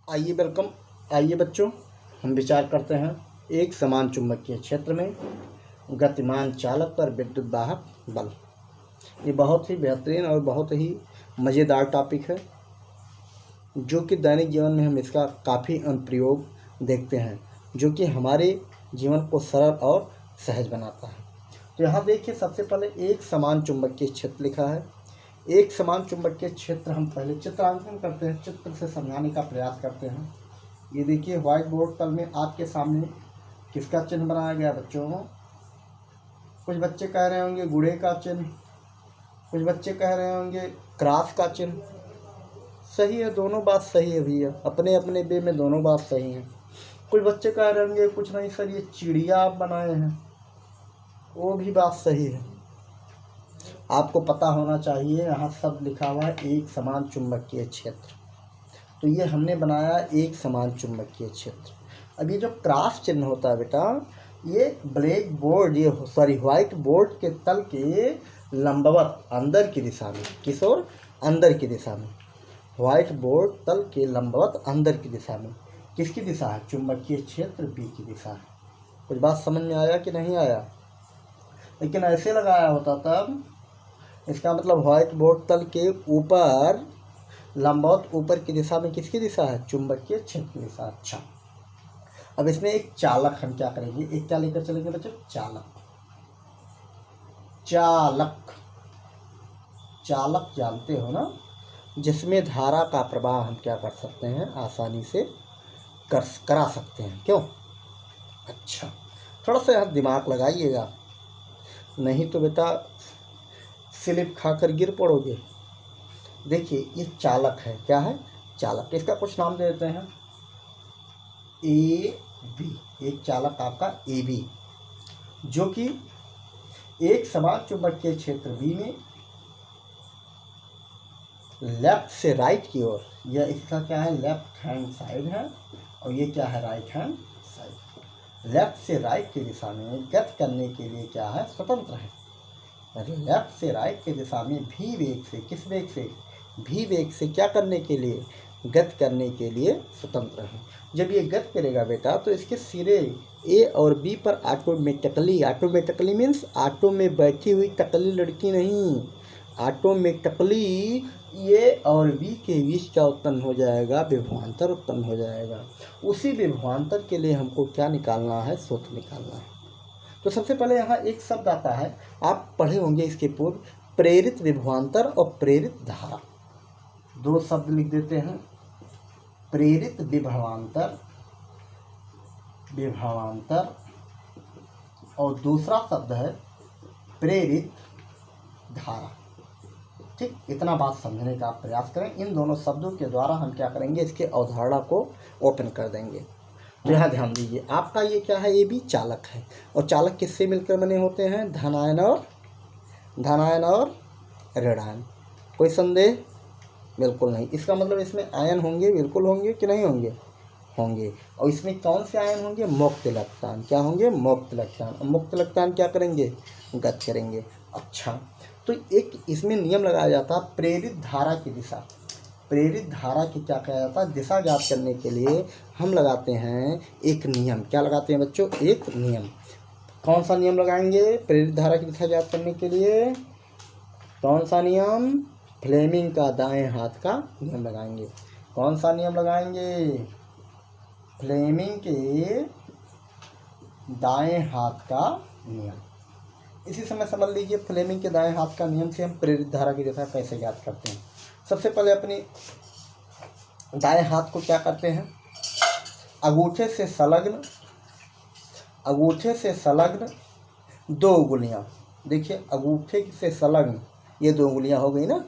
आइए वेलकम। आइए बच्चों, हम विचार करते हैं एक समान चुंबकीय क्षेत्र में गतिमान चालक पर विद्युत वाहक बल। ये बहुत ही बेहतरीन और बहुत ही मज़ेदार टॉपिक है, जो कि दैनिक जीवन में हम इसका काफ़ी अनुप्रयोग देखते हैं, जो कि हमारे जीवन को सरल और सहज बनाता है। तो यहाँ देखिए, सबसे पहले एक समान चुंबकीय क्षेत्र लिखा है। एक समान चुंबकीय क्षेत्र हम पहले चित्रांकन करते हैं, चित्र से समझाने का प्रयास करते हैं। ये देखिए, व्हाइट बोर्ड तल में आपके सामने किसका चिन्ह बनाया गया बच्चों? कुछ बच्चे कह रहे होंगे गुड़े का चिन्ह, कुछ बच्चे कह रहे होंगे क्रॉस का चिन्ह। सही है, दोनों बात सही है भैया, अपने अपने वे में दोनों बात सही है। कुछ बच्चे कह रहे होंगे कुछ नहीं सर, ये चिड़िया आप बनाए हैं, वो भी बात सही है। आपको पता होना चाहिए, यहाँ सब लिखा हुआ है एक समान चुंबकीय क्षेत्र। तो ये हमने बनाया एक समान चुंबकीय क्षेत्र। अब ये जो क्रॉस चिन्ह होता है बेटा, ये ब्लैक बोर्ड व्हाइट बोर्ड के तल के लंबवत अंदर की दिशा में, किस ओर? अंदर की दिशा में। व्हाइट बोर्ड तल के लंबवत अंदर की दिशा में किसकी दिशा है? चुंबकीय क्षेत्र बी की दिशा है। कुछ बात समझ में आया कि नहीं आया? लेकिन ऐसे लगाया होता तब, इसका मतलब व्हाइट बोर्ड तल के ऊपर लंबवत ऊपर की दिशा में किसकी दिशा है? चुंबकीय क्षेत्र की दिशा। अच्छा, अब इसमें एक चालक हम क्या करेंगे, एक क्या लेकर चलेंगे बच्चों? चालक। चालक चालक जानते हो ना, जिसमें धारा का प्रवाह हम क्या कर सकते हैं? आसानी से करा सकते हैं। क्यों? अच्छा, थोड़ा सा यहाँ दिमाग लगाइएगा, नहीं तो बेटा स्लिप खाकर गिर पड़ोगे। देखिए, ये चालक है। क्या है? चालक। इसका कुछ नाम दे देते हैं ए बी। एक चालक आपका ए बी, जो कि एक समान चुंबकीय क्षेत्र बी में लेफ्ट से राइट की ओर, यह इसका क्या है? लेफ्ट हैंड साइड है, और ये क्या है? Right hand side. लेफ्ट से राइट की दिशा में गति करने के लिए क्या है? स्वतंत्र है। लेफ्ट से राइट की दिशा में भी वेग से, किस वेग से? भी वेग से क्या करने के लिए? गति करने के लिए स्वतंत्र है। जब ये गति करेगा बेटा, तो इसके सिरे ए और बी पर ऑटोमेटिकली मीन्स ऑटो में बैठी हुई टकली लड़की नहीं, ऑटोमेटिकली ए और बी के बीच क्या उत्पन्न हो जाएगा? विभवांतर उत्पन्न हो जाएगा। उसी विभवांतर के लिए हमको क्या निकालना है? सूत्र निकालना है। तो सबसे पहले यहाँ एक शब्द आता है, आप पढ़े होंगे इसके पूर्व, प्रेरित विभवांतर और प्रेरित धारा। दो शब्द लिख देते हैं, प्रेरित विभवांतर और दूसरा शब्द है प्रेरित धारा। ठीक, इतना बात समझने का आप प्रयास करें। इन दोनों शब्दों के द्वारा हम क्या करेंगे? इसके अवधारणा को ओपन कर देंगे। तो यहाँ ध्यान दीजिए, आपका ये क्या है? ये भी चालक है, और चालक किससे मिलकर बने होते हैं? धनायन और ऋणायन। कोई संदेह? बिल्कुल नहीं। इसका मतलब इसमें आयन होंगे, बिल्कुल होंगे कि नहीं होंगे? होंगे। और इसमें कौन से आयन होंगे? मुक्त इलेक्ट्रॉन। क्या होंगे? मुक्त इलेक्ट्रॉन। और मुक्त इलेक्ट्रॉन क्या करेंगे? गति करेंगे। अच्छा, तो एक इसमें नियम लगाया जाता है, प्रेरित धारा की दिशा। प्रेरित धारा की क्या कहा जाता है? दिशा ज्ञात करने के लिए हम लगाते हैं एक नियम। क्या लगाते हैं बच्चों? एक नियम। कौन सा नियम लगाएंगे प्रेरित धारा की दिशा ज्ञात करने के लिए? कौन सा नियम? फ्लेमिंग का दाएं हाथ का नियम लगाएंगे। कौन सा नियम लगाएंगे? फ्लेमिंग के दाएं हाथ का नियम। इसी समय समझ लीजिए, फ्लेमिंग के दाएं हाथ का नियम से हम प्रेरित धारा की दिशा कैसे ज्ञात करते हैं। सबसे पहले अपने दाएं हाथ को क्या करते हैं? अंगूठे से संलग्न दो उंगलियां। देखिए, अंगूठे से संलग्न ये दो उंगलियां हो गई ना।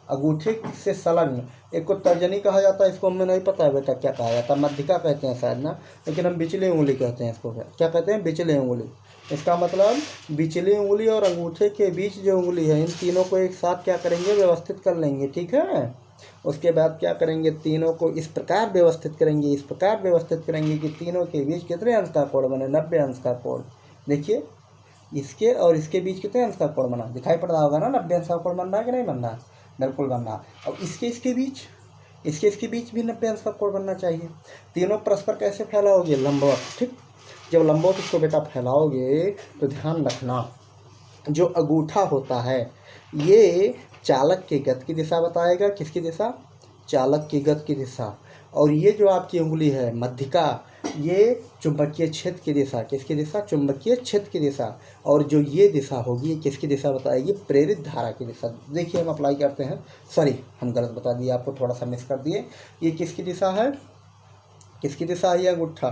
अंगूठे से संलग्न, एक को तर्जनी कहा जाता है, इसको हमें नहीं पता है बेटा क्या कहा जाता है, मध्यिका कहते हैं शायद ना, लेकिन हम बिचली उंगली कहते हैं इसको। क्या कहते हैं? बिचली उंगली। इसका मतलब बिचली उंगली और अंगूठे के बीच जो उंगली है, इन तीनों को एक साथ क्या करेंगे? व्यवस्थित कर लेंगे। ठीक है। उसके बाद क्या करेंगे? तीनों को इस प्रकार व्यवस्थित करेंगे कि तीनों के बीच कितने अंश का कोण बने? 90 अंश का कोण। देखिए, इसके और इसके बीच कितने अंश का कोण बना? दिखाई पड़ रहा होगा ना, 90 अंश का कोण बन रहा है कि नहीं बन रहा? बिल्कुल बन रहा। अब इसके बीच इसके इसके बीच भी 90 अंश का कोण बनना चाहिए। तीनों परस्पर कैसे फैलाओगे? लंबवत। ठीक, जब लंबवत इसको बेटा फैलाओगे तो ध्यान रखना, जो अंगूठा होता है ये चालक के गति की दिशा बताएगा। किसकी दिशा? चालक की गति की दिशा। और ये जो आपकी उंगली है मध्यिका, ये चुंबकीय क्षेत्र की दिशा। किसकी दिशा? चुंबकीय क्षेत्र की दिशा। और जो ये दिशा होगी ये किसकी दिशा बताएगी? प्रेरित धारा की दिशा। देखिए हम अप्लाई करते हैं, सॉरी हम गलत बता दिए आपको, थोड़ा सा मिस कर दिए। ये किसकी दिशा है? किसकी दिशा है? ये अंगूठा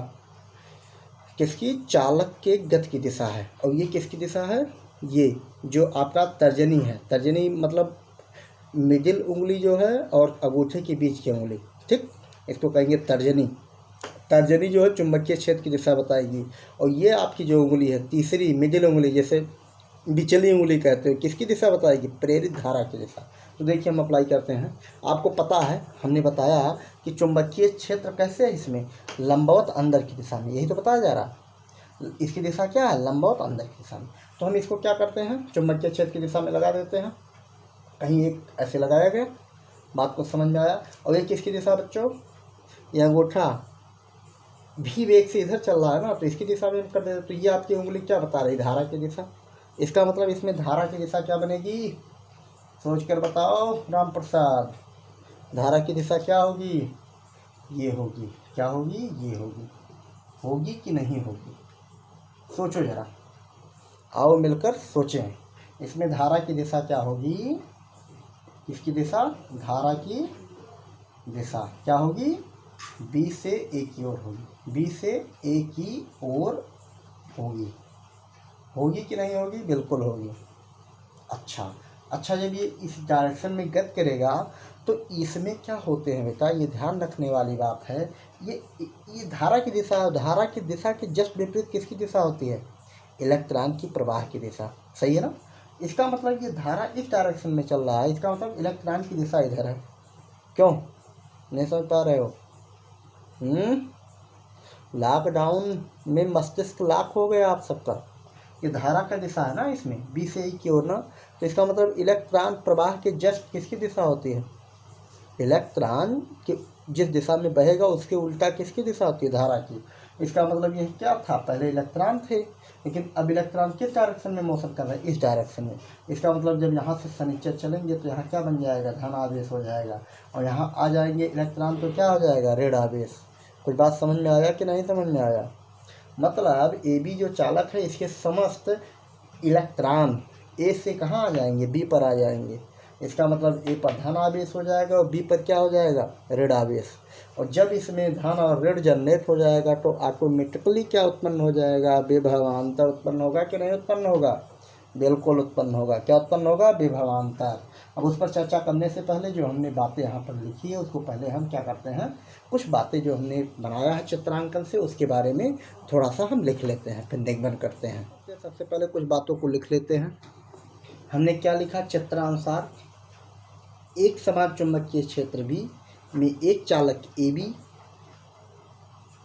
किसकी? चालक के गति की दिशा है। और ये किसकी दिशा है? ये जो आपका तर्जनी है, तर्जनी मतलब मिडिल उंगली जो है और अंगूठे के बीच की उंगली, ठीक, इसको कहेंगे तर्जनी। तर्जनी जो है चुंबकीय क्षेत्र की दिशा बताएगी। और ये आपकी जो उंगली है तीसरी मिडिल उंगली, जैसे बिचली उंगली कहते हैं, किसकी दिशा बताएगी? प्रेरित धारा की दिशा। तो देखिए हम अप्लाई करते हैं। आपको पता है हमने बताया कि चुंबकीय क्षेत्र कैसे है, इसमें लंबवत अंदर की दिशा में, यही तो बताया जा रहा। इसकी दिशा क्या है? लंबवत अंदर की दिशा में। तो हम इसको क्या करते हैं? चुंबकीय क्षेत्र की दिशा में लगा देते हैं। कहीं एक ऐसे लगाया गया, बात को समझ में आया। और ये किसकी दिशा बच्चों? यह अंगूठा भी वेग से इधर चल रहा है ना, तो इसकी दिशा में कर देते। तो ये आपकी उंगली क्या बता रही? धारा की दिशा। इसका मतलब इसमें धारा की दिशा क्या बनेगी? सोच कर बताओ राम प्रसाद। धारा की दिशा क्या होगी? ये होगी। क्या होगी? ये होगी। होगी कि नहीं होगी? सोचो जरा, आओ मिलकर सोचें। इसमें धारा की दिशा क्या होगी? इसकी दिशा, धारा की दिशा क्या होगी? बी से ए की ओर होगी। बी से ए की ओर होगी। होगी कि नहीं होगी? बिल्कुल होगी। अच्छा, जब ये इस डायरेक्शन में गति करेगा तो इसमें क्या होते हैं बेटा, ये ध्यान रखने वाली बात है। ये धारा की दिशा, धारा की दिशा के जस्ट विपरीत किसकी दिशा होती है? इलेक्ट्रॉन की प्रवाह की दिशा। सही है ना? इसका मतलब ये धारा इस डायरेक्शन में चल रहा है, इसका मतलब इलेक्ट्रॉन की दिशा इधर है। क्यों नहीं समझ पा रहे हो? लॉकडाउन में मस्तिष्क लॉक हो गया आप सबका। ये धारा का दिशा है ना, इसमें बी से ए की ओर ना, तो इसका मतलब इलेक्ट्रॉन प्रवाह के जस्ट किसकी दिशा होती है? इलेक्ट्रॉन के जिस दिशा में बहेगा उसके उल्टा किसकी दिशा होती है? धारा की। इसका मतलब ये क्या था? पहले इलेक्ट्रॉन थे, लेकिन अब इलेक्ट्रॉन किस डायरेक्शन में मोशन कर रहे हैं? इस डायरेक्शन में। इसका मतलब जब यहाँ से शनिचर चलेंगे तो यहाँ क्या बन जाएगा? धन आवेश हो जाएगा। और यहाँ आ जाएंगे इलेक्ट्रॉन तो क्या हो जाएगा? ऋण आवेश। कुछ बात समझ में आया कि नहीं समझ में आया? मतलब ए बी जो चालक है इसके समस्त इलेक्ट्रॉन ए से कहाँ आ जाएंगे? बी पर आ जाएंगे। इसका मतलब ए पर धन आवेश हो जाएगा और बी पर क्या हो जाएगा? ऋण आवेश। और जब इसमें धन और ऋण जनरेट हो जाएगा तो ऑटोमेटिकली क्या उत्पन्न हो जाएगा? विभवांतर उत्पन्न होगा कि नहीं उत्पन्न होगा? बिल्कुल उत्पन्न होगा। क्या उत्पन्न होगा? विभवांतर। अब उस पर चर्चा करने से पहले जो हमने बातें यहाँ पर लिखी है उसको पहले हम क्या करते हैं, कुछ बातें जो हमने बनाया है चित्रांकन से उसके बारे में थोड़ा सा हम लिख लेते हैं, फिर निगमन करते हैं। सबसे पहले कुछ बातों को लिख लेते हैं। हमने क्या लिखा? चित्रानुसार एक समान चुंबकीय क्षेत्र बी में एक चालक ए बी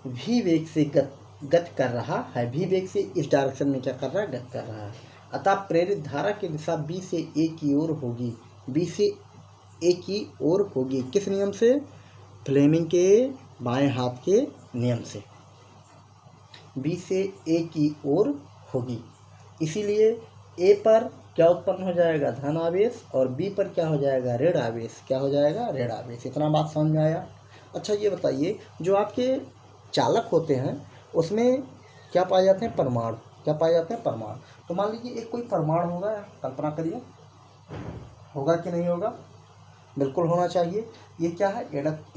भी वेग से गति कर रहा है। भी वेग से इस डायरेक्शन में क्या कर रहा है? गति कर रहा है। अतः प्रेरित धारा की दिशा बी से ए की ओर होगी। बी से ए की ओर होगी। किस नियम से? फ्लेमिंग के बाएं हाथ के नियम से। बी से ए की ओर होगी। इसीलिए ए पर क्या उत्पन्न हो जाएगा? धन आवेश। और बी पर क्या हो जाएगा? ऋण आवेश। क्या हो जाएगा? ऋण आवेश। इतना बात समझ में आया? अच्छा ये बताइए, जो आपके चालक होते हैं उसमें क्या पाए जाते हैं? परमाणु। क्या पाए जाते हैं? परमाणु। तो मान लीजिए एक कोई परमाणु होगा, कल्पना करिए, होगा कि नहीं होगा? बिल्कुल होना चाहिए। ये क्या है?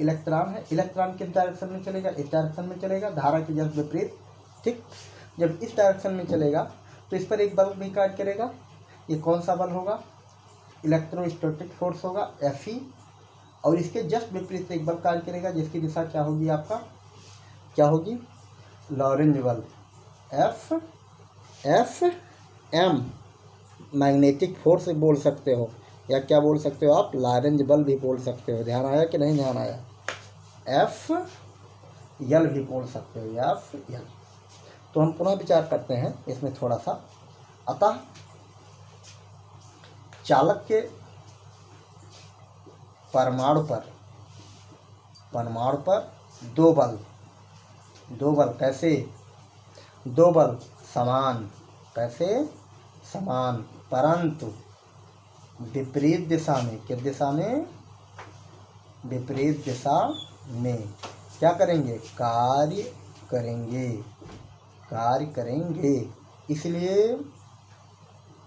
इलेक्ट्रॉन है। इलेक्ट्रॉन किस डायरेक्शन में चलेगा? इस डायरेक्शन में चलेगा, धारा के जस्ट विपरीत। ठीक, जब इस डायरेक्शन में चलेगा तो इस पर एक बल भी कार्य करेगा। ये कौन सा बल होगा? इलेक्ट्रोस्टैटिक फोर्स होगा, Fe। और इसके जस्ट विपरीत एक बल कार्य करेगा जिसकी दिशा क्या होगी? आपका क्या होगी? लॉरेंज बल, Fm। मैग्नेटिक फोर्स बोल सकते हो या क्या बोल सकते हो आप? लॉरेंज बल भी बोल सकते हो। ध्यान आया कि नहीं ध्यान आया? Fl भी बोल सकते हो, Fl। तो हम पुनः विचार करते हैं इसमें थोड़ा सा। अतः चालक के परमाणु पर परमाणु पर दो बल कैसे, दो बल समान, कैसे समान, परंतु विपरीत दिशा में, किस दिशा में, विपरीत दिशा में क्या करेंगे, कार्य करेंगे।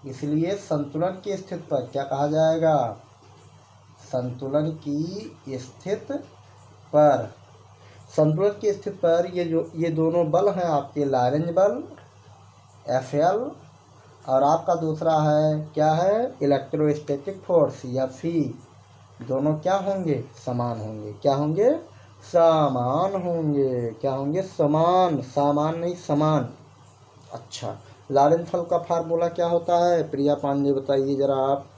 इसलिए संतुलन की स्थिति पर क्या कहा जाएगा, संतुलन की स्थिति पर ये दोनों बल हैं आपके, लॉरेंज बल Fl और आपका दूसरा है क्या है, इलेक्ट्रोस्टैटिक फोर्स या फी, दोनों क्या होंगे, समान होंगे। क्या होंगे, समान होंगे। क्या होंगे, समान, सामान नहीं समान। अच्छा, लॉरेंज बल का फार्मूला क्या होता है, प्रिया पांडे बताइए जरा आप।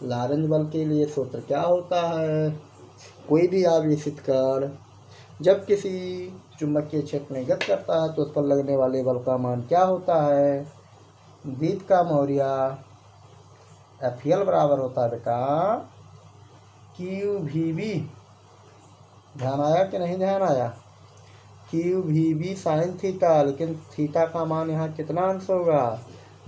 लॉरेंज बल के लिए सूत्र क्या होता है, कोई भी आवेशित कण जब किसी चुंबकीय क्षेत्र में गति करता है तो उस पर लगने वाले बल का मान क्या होता है, दीपिका मौर्य, Fl बराबर होता है बेटा QVB, ध्यान आया कि नहीं ध्यान आया, QVB साइन थीटा, लेकिन थीटा का मान यहाँ कितना अंश होगा,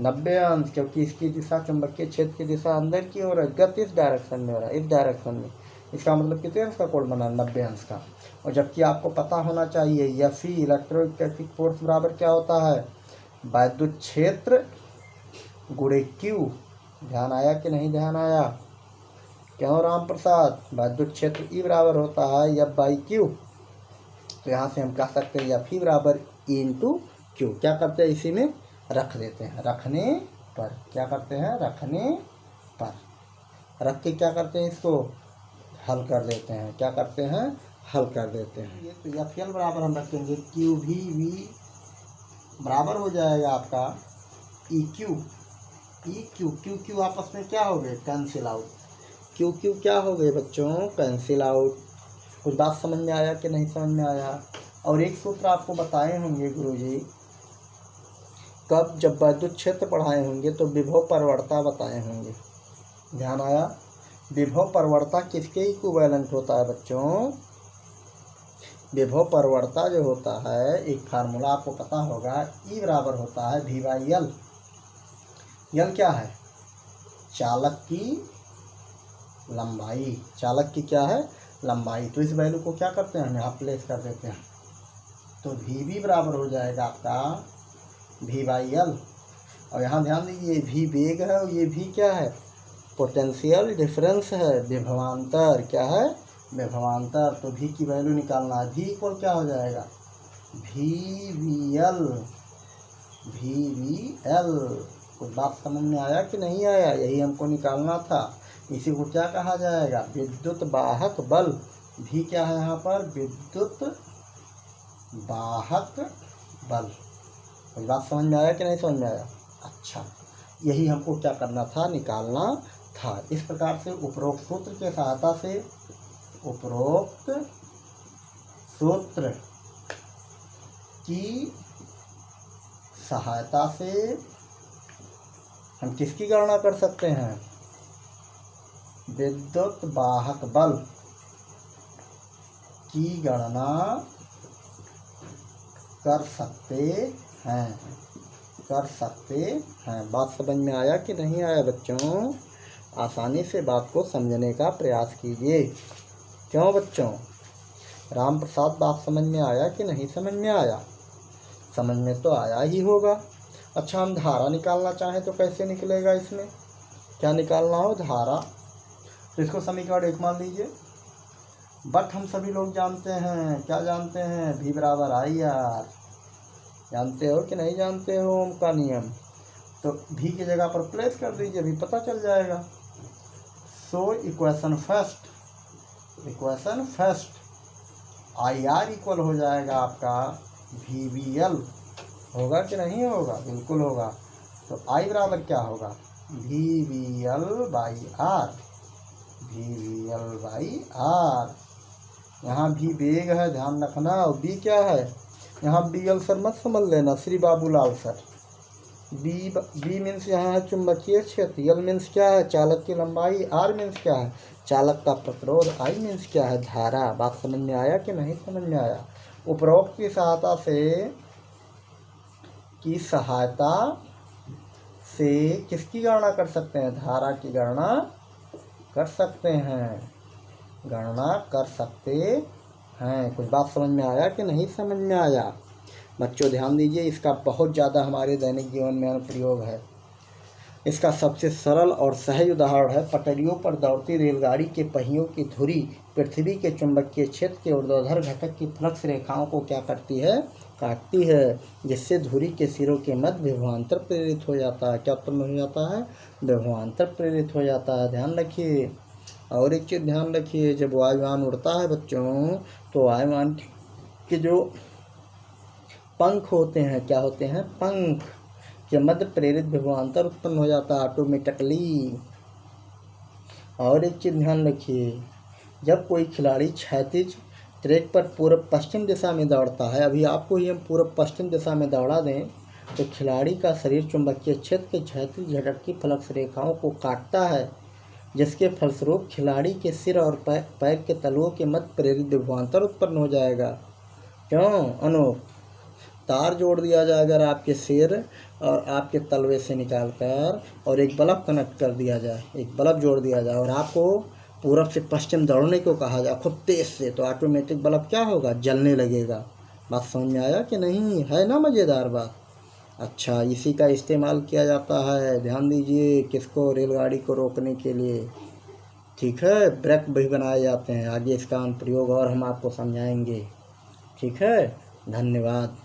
90 अंश, क्योंकि इसकी दिशा चुंबकीय क्षेत्र की दिशा अंदर की ओर है, गति इस डायरेक्शन में हो रहा है, इस डायरेक्शन में, इसका मतलब कितने अंश का कोण बना, 90 अंश का। और जबकि आपको पता होना चाहिए या फी इलेक्ट्रोस्टैटिक फोर्स बराबर क्या होता है, विद्युत क्षेत्र गुणे क्यू, ध्यान आया कि नहीं ध्यान आया, क्यों राम प्रसाद, विद्युत क्षेत्र ई बराबर होता है F बाई क्यू। तो यहाँ से हम कह सकते हैं F बराबर E इंटू क्यू। क्या करते हैं, इसी में रख देते हैं, रखने पर क्या करते हैं, रखने पर रख के क्या करते हैं, इसको हल कर देते हैं। क्या करते हैं, हल कर देते हैं। ये तो Fl बराबर हम रखेंगे QVV बराबर हो जाएगा आपका EQ क्यू आपस में क्या हो गए, कैंसिल आउट। क्यू क्या हो गए बच्चों, कैंसिल आउट। कुछ बात समझ में आया कि नहीं समझ में आया। और एक सूत्र आपको बताए होंगे गुरुजी, कब, जब विद्युत क्षेत्र पढ़ाए होंगे तो विभव परवर्ता बताए होंगे, ध्यान आया। विभव परवर्ता किसके इक्विवेलेंट होता है बच्चों, विभव परवर्ता जो होता है, एक फार्मूला आपको पता होगा, E बराबर होता है V बाई L। यल क्या है, चालक की लंबाई, चालक की क्या है, लंबाई। तो इस वैल्यू को क्या करते हैं, हम यहाँ प्लेस कर देते हैं, तो VB बराबर हो जाएगा आपका V बाई L। और यहाँ ध्यान दीजिए, V वेग है और ये V क्या है, पोटेंशियल डिफरेंस है, विभवांतर। क्या है, विभवांतर। तो V की वैल्यू निकालना है, V इक्वल क्या हो जाएगा, VVL। कुछ बात समझ में आया कि नहीं आया, यही हमको निकालना था। इसी को क्या कहा जाएगा, विद्युत वाहक बल। भी क्या है यहाँ पर, विद्युत वाहक बल। कुछ बात समझ में आया कि नहीं समझ में आया। अच्छा, यही हमको क्या करना था, निकालना था। इस प्रकार से उपरोक्त सूत्र की सहायता से, उपरोक्त सूत्र की सहायता से हम किसकी गणना कर सकते हैं, विद्युत वाहक बल की गणना कर सकते हैं। बात समझ में आया कि नहीं आया बच्चों। आसानी से बात को समझने का प्रयास कीजिए। क्यों बच्चों, राम प्रसाद, बात समझ में आया कि नहीं समझ में आया। समझ में तो आया ही होगा। अच्छा, हम धारा निकालना चाहें तो कैसे निकलेगा, इसमें क्या निकालना हो, धारा। तो इसको समीकरण 1 मान लीजिए। बट हम सभी लोग जानते हैं, क्या जानते हैं, V बराबर IR। जानते हो कि नहीं जानते हो ओम का नियम। तो V की जगह पर प्लेस कर दीजिए, भी पता चल जाएगा। So equation first IR equal हो जाएगा आपका VVL। होगा कि नहीं होगा, बिल्कुल होगा। तो I बराबर क्या होगा, VVL बाई R। यहाँ भी वेग है, ध्यान रखना। और B क्या है, यहाँ BL सर मत समझ लेना, Shri Babulal sir. B means यहाँ है चुंबकीय क्षेत्र, L मीन्स क्या है, चालक की लंबाई, R मीन्स क्या है, चालक का प्रतिरोध, आई मीन्स क्या है, धारा। बात समझ में आया कि नहीं समझ में आया। उपरोक्त की सहायता से किसकी गणना कर सकते हैं, धारा की गणना कर सकते हैं, गणना कर सकते हैं। कुछ बात समझ में आया कि नहीं समझ में आया। बच्चों ध्यान दीजिए, इसका बहुत ज़्यादा हमारे दैनिक जीवन में अनुप्रयोग है। इसका सबसे सरल और सहज उदाहरण है पटरियों पर दौड़ती रेलगाड़ी के पहियों की धुरी पृथ्वी के चुंबकीय क्षेत्र के ऊर्ध्वाधर घटक की फ्लक्स रेखाओं को क्या करती है, काटती है, जिससे धुरी के सिरों के मध्य विभवांतर प्रेरित हो जाता है। क्या उत्पन्न हो जाता है, विभवांतर प्रेरित हो जाता है। ध्यान रखिए। और एक चीज़ ध्यान रखिए, जब वायुयान उड़ता है बच्चों, तो वायुयान के जो पंख होते हैं, क्या होते हैं, पंख के मध्य प्रेरित विभवांतर उत्पन्न हो जाता है ऑटोमेटिकली। और एक चीज़ ध्यान रखिए, जब कोई खिलाड़ी क्षैतिज ट्रैक पर पूर्व पश्चिम दिशा में दौड़ता है, अभी आपको ही हम पूर्व पश्चिम दिशा में दौड़ा दें, तो खिलाड़ी का शरीर चुंबकीय क्षेत्र के क्षैतिज घटक की फ्लक्स रेखाओं को काटता है, जिसके फलस्वरूप खिलाड़ी के सिर और पैर के तलुओं के मध्य प्रेरित विभवांतर उत्पन्न हो जाएगा। क्यों अनूप, तार जोड़ दिया जाए अगर आपके सिर और आपके तलवे से निकालकर, और एक बल्ब कनेक्ट कर दिया जाए, एक बल्ब जोड़ दिया जाए, और आपको पूरब से पश्चिम दौड़ने को कहा जाए खूब तेज़ से, तो ऑटोमेटिक बल्ब क्या होगा, जलने लगेगा। बात समझ में आया कि नहीं, है ना मज़ेदार बात। अच्छा, इसी का इस्तेमाल किया जाता है, ध्यान दीजिए, किसको, रेलगाड़ी को रोकने के लिए। ठीक है, ब्रेक भी बनाए जाते हैं। आगे इसका अनुप्रयोग और हम आपको समझाएंगे। ठीक है, धन्यवाद।